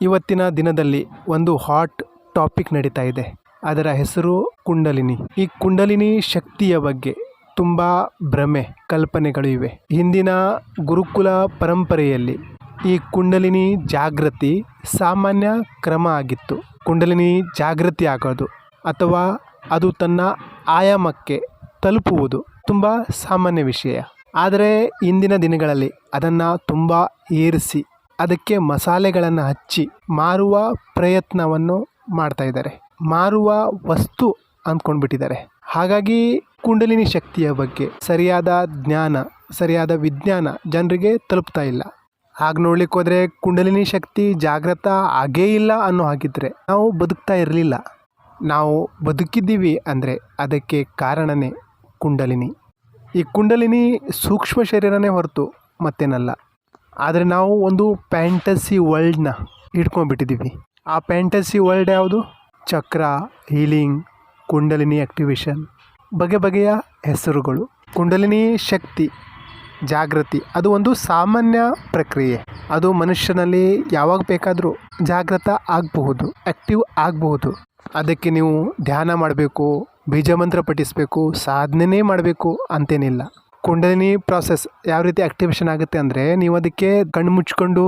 ಇವತ್ತಿನ ದಿನದಲ್ಲಿ ಒಂದು ಹಾಟ್ ಟಾಪಿಕ್ ನಡೀತಾ ಇದೆ. ಅದರ ಹೆಸರು ಕುಂಡಲಿನಿ. ಈ ಕುಂಡಲಿನಿ ಶಕ್ತಿಯ ಬಗ್ಗೆ ತುಂಬ ಭ್ರಮೆ ಕಲ್ಪನೆಗಳು ಇವೆ. ಹಿಂದಿನ ಗುರುಕುಲ ಪರಂಪರೆಯಲ್ಲಿ ಈ ಕುಂಡಲಿನಿ ಜಾಗೃತಿ ಸಾಮಾನ್ಯ ಕ್ರಮ ಆಗಿತ್ತು. ಕುಂಡಲಿನಿ ಜಾಗೃತಿ ಆಗೋದು ಅಥವಾ ಅದು ತನ್ನ ಆಯಾಮಕ್ಕೆ ತಲುಪುವುದು ತುಂಬ ಸಾಮಾನ್ಯ ವಿಷಯ. ಆದರೆ ಇಂದಿನ ದಿನಗಳಲ್ಲಿ ಅದನ್ನು ತುಂಬ ಏರಿಸಿ ಅದಕ್ಕೆ ಮಸಾಲೆಗಳನ್ನು ಹಚ್ಚಿ ಮಾರುವ ಪ್ರಯತ್ನವನ್ನು ಮಾಡ್ತಾ ಇದ್ದಾರೆ. ಮಾರುವ ವಸ್ತು ಅಂದ್ಕೊಂಡ್ಬಿಟ್ಟಿದ್ದಾರೆ. ಹಾಗಾಗಿ ಕುಂಡಲಿನಿ ಶಕ್ತಿಯ ಬಗ್ಗೆ ಸರಿಯಾದ ಜ್ಞಾನ, ಸರಿಯಾದ ವಿಜ್ಞಾನ ಜನರಿಗೆ ತಲುಪ್ತಾ ಇಲ್ಲ. ಹಾಗೆ ನೋಡ್ಲಿಕ್ಕೆ ಹೋದರೆ ಕುಂಡಲಿನಿ ಶಕ್ತಿ ಜಾಗೃತ ಆಗೇ ಇಲ್ಲ ಅನ್ನೋ ಹಾಗಿದ್ರೆ ನಾವು ಬದುಕ್ತಾ ಇರಲಿಲ್ಲ. ನಾವು ಬದುಕಿದ್ದೀವಿ ಅಂದರೆ ಅದಕ್ಕೆ ಕಾರಣನೇ ಕುಂಡಲಿನಿ. ಈ ಕುಂಡಲಿನಿ ಸೂಕ್ಷ್ಮ ಶರೀರನೇ ಹೊರತು ಮತ್ತೇನಲ್ಲ. ಆದರೆ ನಾವು ಒಂದು ಫ್ಯಾಂಟಸಿ ವರ್ಲ್ಡ್ನ ಹಿಡ್ಕೊಂಡ್ಬಿಟ್ಟಿದ್ದೀವಿ. ಆ ಫ್ಯಾಂಟಸಿ ವರ್ಲ್ಡ್ ಯಾವುದು? ಚಕ್ರ, ಹೀಲಿಂಗ್, ಕುಂಡಲಿನಿ ಆ್ಯಕ್ಟಿವೇಶನ್, ಬಗೆ ಬಗೆಯ ಹೆಸರುಗಳು. ಕುಂಡಲಿನಿ ಶಕ್ತಿ ಜಾಗೃತಿ ಅದು ಒಂದು ಸಾಮಾನ್ಯ ಪ್ರಕ್ರಿಯೆ. ಅದು ಮನುಷ್ಯನಲ್ಲಿ ಯಾವಾಗ ಬೇಕಾದರೂ ಜಾಗೃತ ಆಗಬಹುದು, ಆ್ಯಕ್ಟಿವ್ ಆಗಬಹುದು. ಅದಕ್ಕೆ ನೀವು ಧ್ಯಾನ ಮಾಡಬೇಕು, ಬೀಜಮಂತ್ರ ಪಠಿಸಬೇಕು, ಸಾಧನೆ ಮಾಡಬೇಕು ಅಂತೇನಿಲ್ಲ. ಕುಂಡಲಿನಿ ಪ್ರಾಸೆಸ್ ಯಾವ ರೀತಿ ಆ್ಯಕ್ಟಿವೇಶನ್ ಆಗುತ್ತೆ ಅಂದರೆ ನೀವು ಅದಕ್ಕೆ ಕಣ್ಣು ಮುಚ್ಕೊಂಡು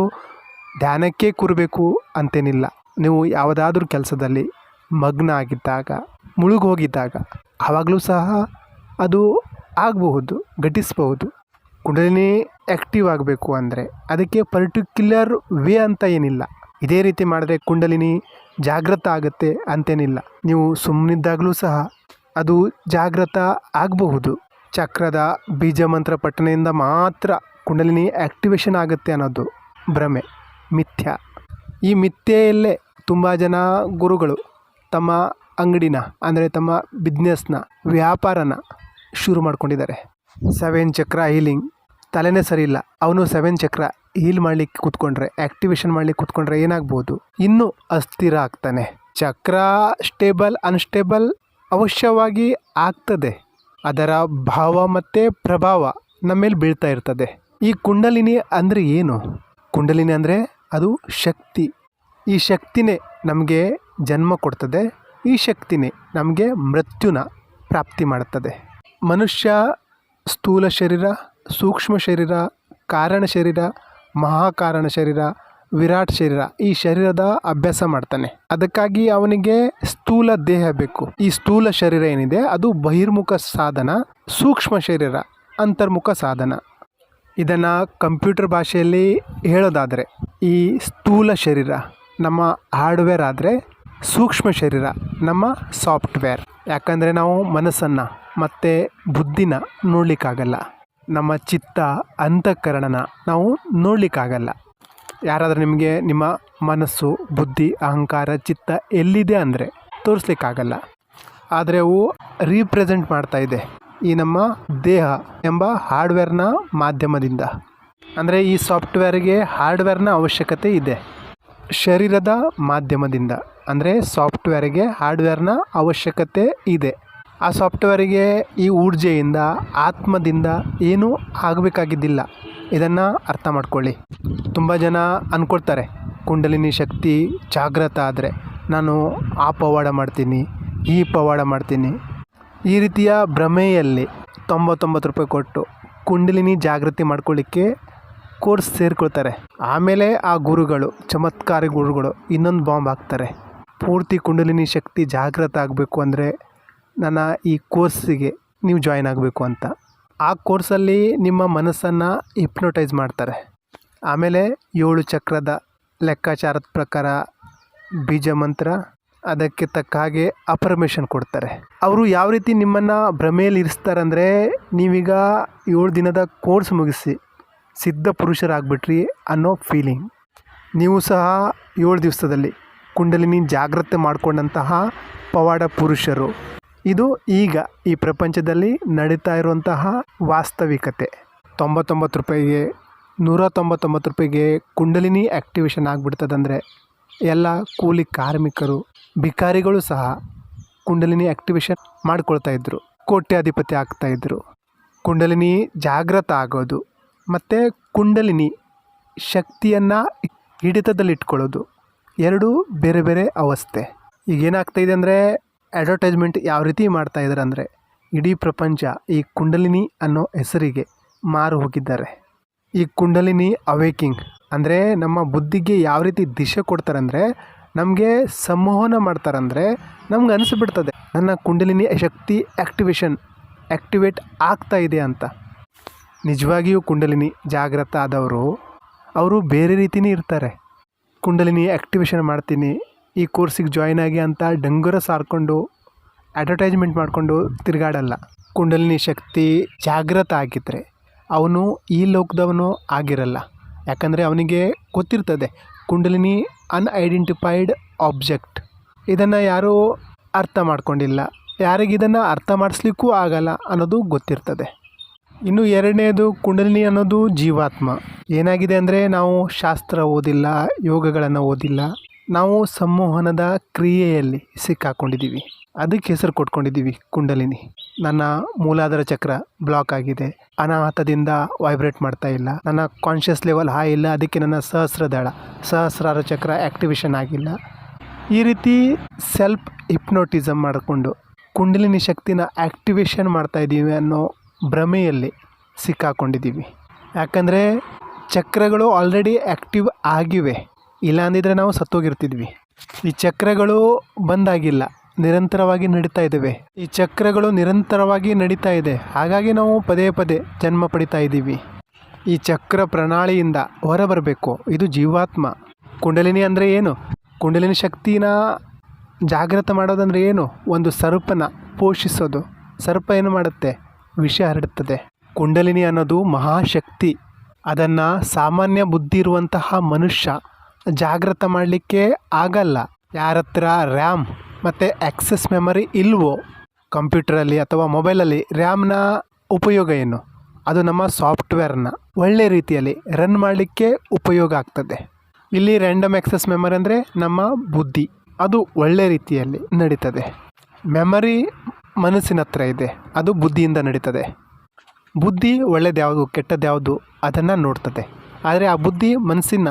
ಧ್ಯಾನಕ್ಕೆ ಕೂರಬೇಕು ಅಂತೇನಿಲ್ಲ. ನೀವು ಯಾವುದಾದ್ರೂ ಕೆಲಸದಲ್ಲಿ ಮಗ್ನ ಆಗಿದ್ದಾಗ, ಮುಳುಗೋಗಿದ್ದಾಗ ಆವಾಗಲೂ ಸಹ ಅದು ಆಗಬಹುದು, ಘಟಿಸಬಹುದು. ಕುಂಡಲಿನಿ ಆ್ಯಕ್ಟಿವ್ ಆಗಬೇಕು ಅಂದರೆ ಅದಕ್ಕೆ ಪರ್ಟಿಕ್ಯುಲರ್ ವೇ ಅಂತ ಏನಿಲ್ಲ. ಇದೇ ರೀತಿ ಮಾಡಿದ್ರೆ ಕುಂಡಲಿನಿ ಜಾಗೃತ ಆಗುತ್ತೆ ಅಂತೇನಿಲ್ಲ. ನೀವು ಸುಮ್ಮನಿದ್ದಾಗಲೂ ಸಹ ಅದು ಜಾಗೃತ ಆಗಬಹುದು. ಚಕ್ರದ ಬೀಜಮಂತ್ರ ಪಠಣೆಯಿಂದ ಮಾತ್ರ ಕುಂಡಲಿನಿ ಆ್ಯಕ್ಟಿವೇಶನ್ ಆಗುತ್ತೆ ಅನ್ನೋದು ಭ್ರಮೆ, ಮಿಥ್ಯ. ಈ ಮಿಥ್ಯೆಯಲ್ಲೇ ತುಂಬ ಜನ ಗುರುಗಳು ತಮ್ಮ ಅಂಗಡಿನ ಅಂದರೆ ತಮ್ಮ ಬಿಸ್ನೆಸ್ನ, ವ್ಯಾಪಾರನ ಶುರು ಮಾಡ್ಕೊಂಡಿದ್ದಾರೆ. 7 ಚಕ್ರ ಹೀಲಿಂಗ್, ತಲೆನೇ ಸರಿ ಇಲ್ಲ, ಅವನು 7 ಚಕ್ರ ಹೀಲ್ ಮಾಡಲಿಕ್ಕೆ ಕೂತ್ಕೊಂಡ್ರೆ, ಆ್ಯಕ್ಟಿವೇಶನ್ ಮಾಡಲಿಕ್ಕೆ ಕೂತ್ಕೊಂಡ್ರೆ ಏನಾಗ್ಬೋದು? ಇನ್ನೂ ಅಸ್ಥಿರ ಆಗ್ತಾನೆ. ಚಕ್ರ ಸ್ಟೇಬಲ್ ಅನ್ಸ್ಟೇಬಲ್ ಅವಶ್ಯವಾಗಿ ಆಗ್ತದೆ. ಅದರ ಭಾವ ಮತ್ತು ಪ್ರಭಾವ ನಮ್ಮ ಮೇಲೆ ಬೀಳ್ತಾ ಇರ್ತದೆ. ಈ ಕುಂಡಲಿನಿ ಅಂದರೆ ಏನು? ಕುಂಡಲಿನಿ ಅಂದರೆ ಅದು ಶಕ್ತಿ. ಈ ಶಕ್ತಿನೇ ನಮಗೆ ಜನ್ಮ ಕೊಡ್ತದೆ. ಈ ಶಕ್ತಿನೇ ನಮಗೆ ಮೃತ್ಯುನ ಪ್ರಾಪ್ತಿ ಮಾಡುತ್ತದೆ. ಮನುಷ್ಯ ಸ್ಥೂಲ ಶರೀರ, ಸೂಕ್ಷ್ಮ ಶರೀರ, ಕಾರಣ ಶರೀರ, ಮಹಾಕಾರಣ ಶರೀರ, ವಿರಾಟ್ ಶರೀರ, ಈ ಶರೀರದ ಅಭ್ಯಾಸ ಮಾಡ್ತಾನೆ. ಅದಕ್ಕಾಗಿ ಅವನಿಗೆ ಸ್ಥೂಲ ದೇಹ ಬೇಕು. ಈ ಸ್ಥೂಲ ಶರೀರ ಏನಿದೆ ಅದು ಬಹಿರ್ಮುಖ ಸಾಧನ, ಸೂಕ್ಷ್ಮ ಶರೀರ ಅಂತರ್ಮುಖ ಸಾಧನ. ಇದನ್ನು ಕಂಪ್ಯೂಟರ್ ಭಾಷೆಯಲ್ಲಿ ಹೇಳೋದಾದರೆ ಈ ಸ್ಥೂಲ ಶರೀರ ನಮ್ಮ ಹಾರ್ಡ್ವೇರ್ ಆದರೆ ಸೂಕ್ಷ್ಮ ಶರೀರ ನಮ್ಮ ಸಾಫ್ಟ್ವೇರ್. ಯಾಕಂದರೆ ನಾವು ಮನಸ್ಸನ್ನು ಮತ್ತು ಬುದ್ಧಿನ ನೋಡಲಿಕ್ಕಾಗಲ್ಲ. ನಮ್ಮ ಚಿತ್ತ, ಅಂತಃಕರಣನ ನಾವು ನೋಡಲಿಕ್ಕಾಗಲ್ಲ. ಯಾರಾದರೂ ನಿಮಗೆ ನಿಮ್ಮ ಮನಸ್ಸು, ಬುದ್ಧಿ, ಅಹಂಕಾರ, ಚಿತ್ತ ಎಲ್ಲಿದೆ ಅಂದರೆ ತೋರಿಸ್ಲಿಕ್ಕಾಗಲ್ಲ. ಆದರೆ ಅವು ರೀಪ್ರೆಸೆಂಟ್ ಮಾಡ್ತಾ ಇದೆ ಈ ನಮ್ಮ ದೇಹ ಎಂಬ ಹಾರ್ಡ್ವೇರ್ನ ಮಾಧ್ಯಮದಿಂದ. ಅಂದರೆ ಈ ಸಾಫ್ಟ್ವೇರಿಗೆ ಹಾರ್ಡ್ವೇರ್ನ ಅವಶ್ಯಕತೆ ಇದೆ. ಶರೀರದ ಮಾಧ್ಯಮದಿಂದ ಅಂದರೆ ಸಾಫ್ಟ್ವೇರಿಗೆ ಹಾರ್ಡ್ವೇರ್ನ ಅವಶ್ಯಕತೆ ಇದೆ. ಆ ಸಾಫ್ಟ್ವೇರಿಗೆ ಈ ಊರ್ಜೆಯಿಂದ, ಆತ್ಮದಿಂದ ಏನೂ ಆಗಬೇಕಾಗಿದ್ದಿಲ್ಲ. ಇದನ್ನು ಅರ್ಥ ಮಾಡ್ಕೊಳ್ಳಿ. ತುಂಬ ಜನ ಅಂದ್ಕೊಳ್ತಾರೆ ಕುಂಡಲಿನಿ ಶಕ್ತಿ ಜಾಗೃತ ಆದರೆ ನಾನು ಆ ಪವಾಡ ಮಾಡ್ತೀನಿ, ಈ ಪವಾಡ ಮಾಡ್ತೀನಿ. ಈ ರೀತಿಯ ಭ್ರಮೆಯಲ್ಲಿ 99 ರೂಪಾಯಿ ಕೊಟ್ಟು ಕುಂಡಲಿನಿ ಜಾಗೃತಿ ಮಾಡ್ಕೊಳ್ಳಿಕ್ಕೆ ಕೋರ್ಸ್ ಸೇರಿಕೊಳ್ತಾರೆ. ಆಮೇಲೆ ಆ ಗುರುಗಳು, ಚಮತ್ಕಾರಿ ಗುರುಗಳು ಇನ್ನೊಂದು ಬಾಂಬ್ ಹಾಕ್ತಾರೆ. ಪೂರ್ತಿ ಕುಂಡಲಿನಿ ಶಕ್ತಿ ಜಾಗೃತ ಆಗಬೇಕು ಅಂದರೆ ನನ್ನ ಈ ಕೋರ್ಸಿಗೆ ನೀವು ಜಾಯ್ನ್ ಆಗಬೇಕು ಅಂತ. ಆ ಕೋರ್ಸಲ್ಲಿ ನಿಮ್ಮ ಮನಸ್ಸನ್ನು ಹಿಪ್ನೋಟೈಸ್ ಮಾಡ್ತಾರೆ. ಆಮೇಲೆ 7 ಚಕ್ರದ ಲೆಕ್ಕಾಚಾರದ ಪ್ರಕಾರ ಬೀಜ ಮಂತ್ರ, ಅದಕ್ಕೆ ತಕ್ಕ ಹಾಗೆ ಅಫರ್ಮೇಷನ್ ಕೊಡ್ತಾರೆ. ಅವರು ಯಾವ ರೀತಿ ನಿಮ್ಮನ್ನು ಭ್ರಮೆಯಲ್ಲಿ ಇರಿಸ್ತಾರೆ ಅಂದರೆ ನೀವೀಗ 7 ದಿನದ ಕೋರ್ಸ್ ಮುಗಿಸಿ ಸಿದ್ಧ ಪುರುಷರಾಗ್ಬಿಟ್ರಿ ಅನ್ನೋ ಫೀಲಿಂಗ್. ನೀವು ಸಹ 7 ದಿವಸದಲ್ಲಿ ಕುಂಡಲಿನಿ ಜಾಗೃತಿ ಮಾಡಿಕೊಂಡಂತಹ ಪವಾಡ ಪುರುಷರು. ಇದು ಈಗ ಈ ಪ್ರಪಂಚದಲ್ಲಿ ನಡೀತಾ ಇರುವಂತಹ ವಾಸ್ತವಿಕತೆ. 99 ರೂಪಾಯಿಗೆ, 199 ರೂಪಾಯಿಗೆ ಕುಂಡಲಿನಿ ಆ್ಯಕ್ಟಿವೇಶನ್ ಆಗಿಬಿಡ್ತದಂದರೆ ಎಲ್ಲ ಕೂಲಿ ಕಾರ್ಮಿಕರು, ಭಿಕಾರಿಗಳು ಸಹ ಕುಂಡಲಿನಿ ಆ್ಯಕ್ಟಿವೇಶನ್ ಮಾಡ್ಕೊಳ್ತಾ ಇದ್ದರು, ಕೋಟ್ಯಾಧಿಪತಿ ಆಗ್ತಾಯಿದ್ರು. ಕುಂಡಲಿನಿ ಜಾಗೃತ ಆಗೋದು ಮತ್ತು ಕುಂಡಲಿನಿ ಶಕ್ತಿಯನ್ನು ಹಿಡಿತದಲ್ಲಿಟ್ಕೊಳ್ಳೋದು ಎರಡು ಬೇರೆ ಬೇರೆ ಅವಸ್ಥೆ. ಈಗ ಏನಾಗ್ತಾಯಿದೆ ಅಂದರೆ ಅಡ್ವರ್ಟೈಸ್ಮೆಂಟ್ ಯಾವ ರೀತಿ ಮಾಡ್ತಾ ಇದ್ದಾರೆ ಅಂದರೆ ಇಡೀ ಪ್ರಪಂಚ ಈ ಕುಂಡಲಿನಿ ಅನ್ನೋ ಹೆಸರಿಗೆ ಮಾರು ಹೋಗಿದ್ದಾರೆ. ಈ ಕುಂಡಲಿನಿ ಅವೇಕಿಂಗ್ ಅಂದರೆ ನಮ್ಮ ಬುದ್ಧಿಗೆ ಯಾವ ರೀತಿ ದಿಶೆ ಕೊಡ್ತಾರೆ ಅಂದರೆ ನಮಗೆ ಸಂಮೋಹನ ಮಾಡ್ತಾರಂದರೆ ನಮ್ಗೆ ಅನಿಸ್ಬಿಡ್ತದೆ ನನ್ನ ಕುಂಡಲಿನಿ ಶಕ್ತಿ ಆ್ಯಕ್ಟಿವೇಟ್ ಆಗ್ತಾ ಇದೆ ಅಂತ. ನಿಜವಾಗಿಯೂ ಕುಂಡಲಿನಿ ಜಾಗೃತ ಆದವರು ಅವರು ಬೇರೆ ರೀತಿಯೇ ಇರ್ತಾರೆ. ಕುಂಡಲಿನಿ ಆ್ಯಕ್ಟಿವೇಶನ್ ಮಾಡ್ತೀನಿ, ಈ ಕೋರ್ಸಿಗೆ ಜಾಯ್ನ್ ಆಗಿ ಅಂತ ಡಂಗುರ ಸಾರ್ಕೊಂಡು ಅಡ್ವರ್ಟೈಸ್ಮೆಂಟ್ ಮಾಡಿಕೊಂಡು ತಿರುಗಾಡಲ್ಲ. ಕುಂಡಲಿನಿ ಶಕ್ತಿ ಜಾಗೃತ ಆಗಿದ್ದರೆ ಅವನು ಈ ಲೋಕದವನು ಆಗಿರಲ್ಲ. ಯಾಕಂದರೆ ಅವನಿಗೆ ಗೊತ್ತಿರ್ತದೆ ಕುಂಡಲಿನಿ ಅನ್ಐಡೆಂಟಿಫೈಡ್ ಆಬ್ಜೆಕ್ಟ್. ಇದನ್ನು ಯಾರೂ ಅರ್ಥ ಮಾಡ್ಕೊಂಡಿಲ್ಲ, ಯಾರಿಗಿದನ್ನು ಅರ್ಥ ಮಾಡಿಸ್ಲಿಕ್ಕೂ ಆಗಲ್ಲ ಅನ್ನೋದು ಗೊತ್ತಿರ್ತದೆ. ಇನ್ನು ಎರಡನೇದು ಕುಂಡಲಿನಿ ಅನ್ನೋದು ಜೀವಾತ್ಮ. ಏನಾಗಿದೆ ಅಂದರೆ ನಾವು ಶಾಸ್ತ್ರ ಓದಿಲ್ಲ, ಯೋಗಗಳನ್ನು ಓದಿಲ್ಲ, ನಾವು ಸಂಮೋಹನದ ಕ್ರಿಯೆಯಲ್ಲಿ ಸಿಕ್ಕಾಕೊಂಡಿದ್ದೀವಿ. ಅದಕ್ಕೆ ಹೆಸರು ಕೊಟ್ಕೊಂಡಿದ್ದೀವಿ ಕುಂಡಲಿನಿ. ನನ್ನ ಮೂಲಾಧಾರ ಚಕ್ರ ಬ್ಲಾಕ್ ಆಗಿದೆ, ಅನಾಹತದಿಂದ ವೈಬ್ರೇಟ್ ಮಾಡ್ತಾ ಇಲ್ಲ, ನನ್ನ ಕಾನ್ಷಿಯಸ್ ಲೆವೆಲ್ ಹೈ ಇಲ್ಲ, ಅದಕ್ಕೆ ನನ್ನ ಸಹಸ್ರಾರ ಚಕ್ರ ಆ್ಯಕ್ಟಿವೇಶನ್ ಆಗಿಲ್ಲ. ಈ ರೀತಿ ಸೆಲ್ಫ್ ಹಿಪ್ನೋಟಿಸಮ್ ಮಾಡಿಕೊಂಡು ಕುಂಡಲಿನಿ ಶಕ್ತಿನ ಆ್ಯಕ್ಟಿವೇಶನ್ ಮಾಡ್ತಾ ಇದ್ದೀವಿ ಅನ್ನೋ ಭ್ರಮೆಯಲ್ಲಿ ಸಿಕ್ಕಾಕೊಂಡಿದ್ದೀವಿ. ಯಾಕಂದರೆ ಚಕ್ರಗಳು ಆಲ್ರೆಡಿ ಆ್ಯಕ್ಟಿವ್ ಆಗಿವೆ, ಇಲ್ಲ ಅಂದಿದ್ರೆ ನಾವು ಸತ್ತೋಗಿರ್ತಿದ್ವಿ. ಈ ಚಕ್ರಗಳು ಬಂದಾಗಿಲ್ಲ, ನಿರಂತರವಾಗಿ ನಡೀತಾ ಇದ್ದಾವೆ. ಈ ಚಕ್ರಗಳು ನಿರಂತರವಾಗಿ ನಡೀತಾ ಇದೆ, ಹಾಗಾಗಿ ನಾವು ಪದೇ ಪದೇ ಜನ್ಮ ಪಡಿತಾ ಇದ್ದೀವಿ. ಈ ಚಕ್ರ ಪ್ರಣಾಳಿಯಿಂದ ಹೊರಬರಬೇಕು. ಇದು ಜೀವಾತ್ಮ. ಕುಂಡಲಿನಿ ಅಂದರೆ ಏನು? ಕುಂಡಲಿನಿ ಶಕ್ತಿನ ಜಾಗೃತ ಮಾಡೋದಂದರೆ ಏನು? ಒಂದು ಸರ್ಪನ ಪೋಷಿಸೋದು. ಸರ್ಪ ಏನು ಮಾಡುತ್ತೆ? ವಿಷ ಹರಡುತ್ತದೆ. ಕುಂಡಲಿನಿ ಅನ್ನೋದು ಮಹಾಶಕ್ತಿ. ಅದನ್ನು ಸಾಮಾನ್ಯ ಬುದ್ಧಿ ಇರುವಂತಹ ಮನುಷ್ಯ ಜಾಗೃತ ಮಾಡಲಿಕ್ಕೆ ಆಗಲ್ಲ. ಯಾರ ಹತ್ರ ರ್ಯಾಮ್ ಮತ್ತು ಆಕ್ಸೆಸ್ ಮೆಮರಿ ಇಲ್ವೋ ಕಂಪ್ಯೂಟರಲ್ಲಿ ಅಥವಾ ಮೊಬೈಲಲ್ಲಿ, ರ್ಯಾಮ್ನ ಉಪಯೋಗ ಏನು? ಅದು ನಮ್ಮ ಸಾಫ್ಟ್ವೇರ್ನ ಒಳ್ಳೆ ರೀತಿಯಲ್ಲಿ ರನ್ ಮಾಡಲಿಕ್ಕೆ ಉಪಯೋಗ ಆಗ್ತದೆ. ಇಲ್ಲಿ ರ್ಯಾಂಡಮ್ ಆಕ್ಸೆಸ್ ಮೆಮರಿ ಅಂದರೆ ನಮ್ಮ ಬುದ್ಧಿ, ಅದು ಒಳ್ಳೆ ರೀತಿಯಲ್ಲಿ ನಡೀತದೆ. ಮೆಮರಿ ಮನಸ್ಸಿನ ಹತ್ರ ಇದೆ, ಅದು ಬುದ್ಧಿಯಿಂದ ನಡೀತದೆ. ಬುದ್ಧಿ ಒಳ್ಳೆಯದ್ಯಾವುದು ಕೆಟ್ಟದ್ಯಾವುದು ಅದನ್ನು ನೋಡ್ತದೆ, ಆದರೆ ಆ ಬುದ್ಧಿ ಮನಸ್ಸಿನ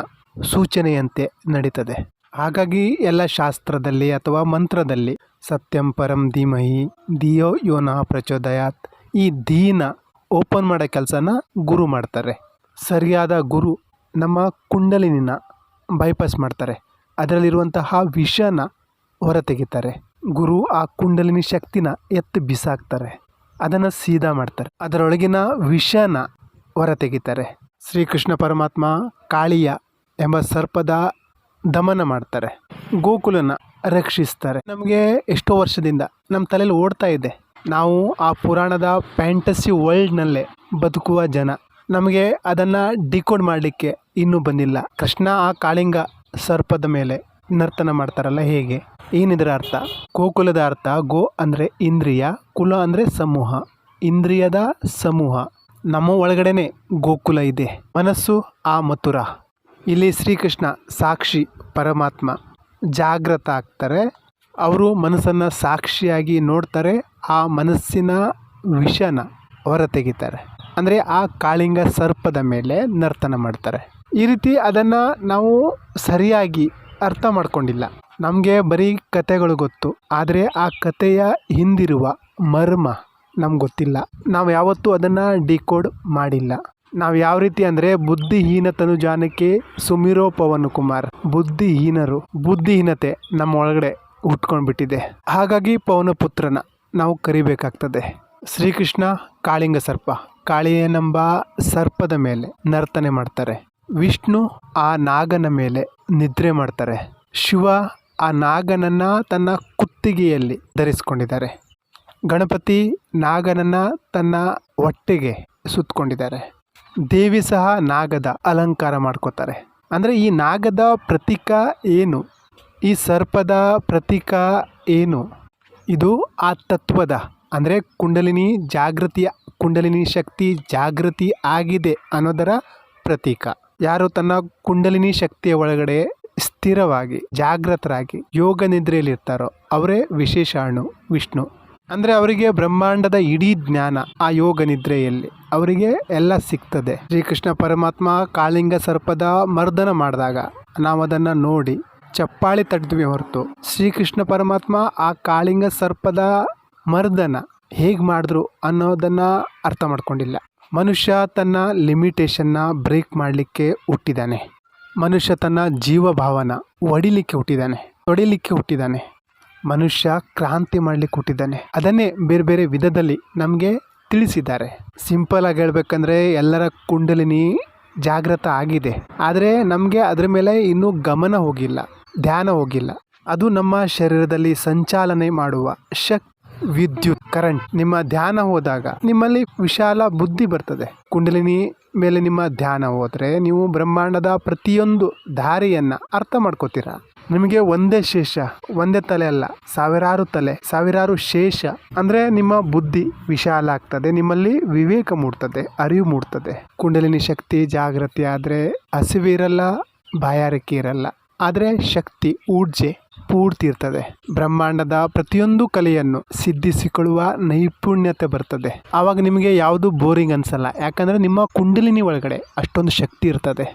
ಸೂಚನೆಯಂತೆ ನಡೀತದೆ. ಹಾಗಾಗಿ ಎಲ್ಲ ಶಾಸ್ತ್ರದಲ್ಲಿ ಅಥವಾ ಮಂತ್ರದಲ್ಲಿ ಸತ್ಯಂ ಪರಂ ಧೀಮಹಿ ಧಿಯೋ ಯೋ ನಃ ಪ್ರಚೋದಯಾತ್, ಈ ಧೀನ ಓಪನ್ ಮಾಡೋ ಕೆಲಸನ ಗುರು ಮಾಡ್ತಾರೆ. ಸರಿಯಾದ ಗುರು ನಮ್ಮ ಕುಂಡಲಿನಿನ ಬೈಪಾಸ್ ಮಾಡ್ತಾರೆ, ಅದರಲ್ಲಿರುವಂತಹ ವಿಷನ ಹೊರತೆಗಿತಾರೆ. ಗುರು ಆ ಕುಂಡಲಿನಿ ಶಕ್ತಿನ ಎತ್ತು ಬಿಸಾಕ್ತಾರೆ, ಅದನ್ನು ಸೀದಾ ಮಾಡ್ತಾರೆ, ಅದರೊಳಗಿನ ವಿಷನ ಹೊರತೆಗಿತಾರೆ. ಶ್ರೀಕೃಷ್ಣ ಪರಮಾತ್ಮ ಕಾಳಿಯ ಎಂಬ ಸರ್ಪದ ದಮನ ಮಾಡ್ತಾರೆ, ಗೋಕುಲನ ರಕ್ಷಿಸ್ತಾರೆ. ನಮಗೆ ಎಷ್ಟೋ ವರ್ಷದಿಂದ ನಮ್ಮ ತಲೆಯಲ್ಲಿ ಓಡ್ತಾ ಇದೆ, ನಾವು ಆ ಪುರಾಣದ ಫ್ಯಾಂಟಸಿ ವರ್ಲ್ಡ್ನಲ್ಲೇ ಬದುಕುವ ಜನ. ನಮಗೆ ಅದನ್ನು ಡಿಕೋಡ್ ಮಾಡಲಿಕ್ಕೆ ಇನ್ನೂ ಬಂದಿಲ್ಲ. ಕೃಷ್ಣ ಆ ಕಾಳಿಂಗ ಸರ್ಪದ ಮೇಲೆ ನರ್ತನ ಮಾಡ್ತಾರಲ್ಲ, ಹೇಗೆ? ಏನಿದರ ಅರ್ಥ? ಗೋಕುಲದ ಅರ್ಥ ಗೋ ಅಂದರೆ ಇಂದ್ರಿಯ, ಕುಲ ಅಂದರೆ ಸಮೂಹ, ಇಂದ್ರಿಯದ ಸಮೂಹ. ನಮ್ಮ ಒಳಗಡೆನೆ ಗೋಕುಲ ಇದೆ, ಮನಸ್ಸು ಆ ಮಥುರ. ಇಲ್ಲಿ ಶ್ರೀಕೃಷ್ಣ ಸಾಕ್ಷಿ ಪರಮಾತ್ಮ ಜಾಗೃತ ಆಗ್ತಾರೆ. ಅವರು ಮನಸ್ಸನ್ನು ಸಾಕ್ಷಿಯಾಗಿ ನೋಡ್ತಾರೆ, ಆ ಮನಸ್ಸಿನ ವಿಷನ ಹೊರತೆಗಿತಾರೆ. ಅಂದರೆ ಆ ಕಾಳಿಂಗ ಸರ್ಪದ ಮೇಲೆ ನರ್ತನ ಮಾಡ್ತಾರೆ. ಈ ರೀತಿ ಅದನ್ನು ನಾವು ಸರಿಯಾಗಿ ಅರ್ಥ ಮಾಡ್ಕೊಂಡಿಲ್ಲ. ನಮಗೆ ಬರೀ ಕತೆಗಳು ಗೊತ್ತು, ಆದರೆ ಆ ಕತೆಯ ಹಿಂದಿರುವ ಮರ್ಮ ನಮ್ಗೆ ಗೊತ್ತಿಲ್ಲ. ನಾವು ಯಾವತ್ತೂ ಅದನ್ನು ಡಿಕೋಡ್ ಮಾಡಿಲ್ಲ. ನಾವು ಯಾವ ರೀತಿ ಅಂದರೆ ಬುದ್ಧಿಹೀನ ತನುಜಾನಕ್ಕೆ ಸುಮಿರೋ ಪವನ್ ಕುಮಾರ್, ಬುದ್ಧಿಹೀನತೆ ನಮ್ಮ ಒಳಗಡೆ ಹುಟ್ಕೊಂಡ್ಬಿಟ್ಟಿದೆ. ಹಾಗಾಗಿ ಪವನ ಪುತ್ರನ ನಾವು ಕರಿಬೇಕಾಗ್ತದೆ. ಶ್ರೀಕೃಷ್ಣ ಕಾಳಿಂಗ ಸರ್ಪ, ಕಾಳಿಯನೆಂಬ ಸರ್ಪದ ಮೇಲೆ ನರ್ತನೆ ಮಾಡ್ತಾರೆ. ವಿಷ್ಣು ಆ ನಾಗನ ಮೇಲೆ ನಿದ್ರೆ ಮಾಡ್ತಾರೆ. ಶಿವ ಆ ನಾಗನನ್ನು ತನ್ನ ಕುತ್ತಿಗೆಯಲ್ಲಿ ಧರಿಸ್ಕೊಂಡಿದ್ದಾರೆ. ಗಣಪತಿ ನಾಗನನ್ನು ತನ್ನ ಹೊಟ್ಟೆಗೆ ಸುತ್ತಕೊಂಡಿದ್ದಾರೆ. ದೇವಿ ಸಹ ನಾಗದ ಅಲಂಕಾರ ಮಾಡ್ಕೋತಾರೆ. ಅಂದರೆ ಈ ನಾಗದ ಪ್ರತೀಕ ಏನು? ಈ ಸರ್ಪದ ಪ್ರತೀಕ ಏನು? ಇದು ಆ ತತ್ವದ ಅಂದರೆ ಕುಂಡಲಿನಿ ಶಕ್ತಿ ಜಾಗೃತಿ ಆಗಿದೆ ಅನ್ನೋದರ ಪ್ರತೀಕ. ಯಾರು ತನ್ನ ಕುಂಡಲಿನಿ ಶಕ್ತಿಯ ಒಳಗಡೆ ಸ್ಥಿರವಾಗಿ ಜಾಗೃತರಾಗಿ ಯೋಗ ನಿದ್ರೆಯಲ್ಲಿರ್ತಾರೋ ಅವರೇ ವಿಶೇಷಾಣು ವಿಷ್ಣು. ಅಂದರೆ ಅವರಿಗೆ ಬ್ರಹ್ಮಾಂಡದ ಇಡೀ ಜ್ಞಾನ ಆ ಯೋಗ ನಿದ್ರೆಯಲ್ಲಿ ಅವರಿಗೆ ಎಲ್ಲ ಸಿಗ್ತದೆ. ಶ್ರೀಕೃಷ್ಣ ಪರಮಾತ್ಮ ಕಾಳಿಂಗ ಸರ್ಪದ ಮರ್ದನ ಮಾಡಿದಾಗ ನಾವು ಅದನ್ನು ನೋಡಿ ಚಪ್ಪಾಳೆ ತಟ್ಟಿದ್ವಿ ಹೊರತು ಶ್ರೀಕೃಷ್ಣ ಪರಮಾತ್ಮ ಆ ಕಾಳಿಂಗ ಸರ್ಪದ ಮರ್ದನ ಹೇಗೆ ಮಾಡಿದ್ರು ಅನ್ನೋದನ್ನ ಅರ್ಥ ಮಾಡ್ಕೊಂಡಿಲ್ಲ. ಮನುಷ್ಯ ತನ್ನ ಲಿಮಿಟೇಷನ್ನ ಬ್ರೇಕ್ ಮಾಡಲಿಕ್ಕೆ ಹುಟ್ಟಿದ್ದಾನೆ. ಮನುಷ್ಯ ತನ್ನ ಜೀವಭಾವನ ಒಡಿಲಿಕ್ಕೆ ಹುಟ್ಟಿದ್ದಾನೆ, ತೊಡಿಲಿಕ್ಕೆ ಹುಟ್ಟಿದ್ದಾನೆ. ಮನುಷ್ಯ ಕ್ರಾಂತಿ ಮಾಡಲಿಕ್ಕೆ ಹುಟ್ಟಿದ್ದಾನೆ. ಅದನ್ನೇ ಬೇರೆ ಬೇರೆ ವಿಧದಲ್ಲಿ ನಮಗೆ ತಿಳಿಸಿದ್ದಾರೆ. ಸಿಂಪಲ್ ಆಗಿ ಹೇಳ್ಬೇಕಂದ್ರೆ ಎಲ್ಲರ ಕುಂಡಲಿನಿ ಜಾಗೃತ ಆಗಿದೆ, ಆದರೆ ನಮಗೆ ಅದ್ರ ಮೇಲೆ ಇನ್ನೂ ಗಮನ ಹೋಗಿಲ್ಲ, ಧ್ಯಾನ ಹೋಗಿಲ್ಲ. ಅದು ನಮ್ಮ ಶರೀರದಲ್ಲಿ ಸಂಚಾಲನೆ ಮಾಡುವ ವಿದ್ಯುತ್ ಕರೆಂಟ್. ನಿಮ್ಮ ಧ್ಯಾನ ಹೋದಾಗ ನಿಮ್ಮಲ್ಲಿ ವಿಶಾಲ ಬುದ್ಧಿ ಬರ್ತದೆ. ಕುಂಡಲಿನಿ ಮೇಲೆ ನಿಮ್ಮ ಧ್ಯಾನ ಹೋದ್ರೆ ನೀವು ಬ್ರಹ್ಮಾಂಡದ ಪ್ರತಿಯೊಂದು ದಾರಿಯನ್ನ ಅರ್ಥ ಮಾಡ್ಕೋತೀರ. ನಿಮಗೆ ಒಂದೇ ಶೇಷ, ಒಂದೇ ತಲೆ ಅಲ್ಲ, ಸಾವಿರಾರು ತಲೆ, ಸಾವಿರಾರು ಶೇಷ. ಅಂದ್ರೆ ನಿಮ್ಮ ಬುದ್ಧಿ ವಿಶಾಲ ಆಗ್ತದೆ, ನಿಮ್ಮಲ್ಲಿ ವಿವೇಕ ಮೂಡ್ತದೆ, ಅರಿವು ಮೂಡ್ತದೆ. ಕುಂಡಲಿನಿ ಶಕ್ತಿ ಜಾಗೃತಿ ಆದ್ರೆ ಹಸಿವೆ ಇರಲ್ಲ, ಬಾಯಾರಿಕೆ ಇರಲ್ಲ, ಆದರೆ ಶಕ್ತಿ ಊರ್ಜೆ ಪೂರ್ತಿ ಇರ್ತದೆ. ಬ್ರಹ್ಮಾಂಡದ ಪ್ರತಿಯೊಂದು ಕಲೆಯನ್ನು ಸಿದ್ಧಿಸಿಕೊಳ್ಳುವ ನೈಪುಣ್ಯತೆ ಬರ್ತದೆ. ಆವಾಗ ನಿಮಗೆ ಯಾವುದು ಬೋರಿಂಗ್ ಅನ್ಸಲ್ಲ, ಯಾಕಂದ್ರೆ ನಿಮ್ಮ ಕುಂಡಲಿನಿ ಒಳಗಡೆ ಅಷ್ಟೊಂದು ಶಕ್ತಿ ಇರ್ತದೆ.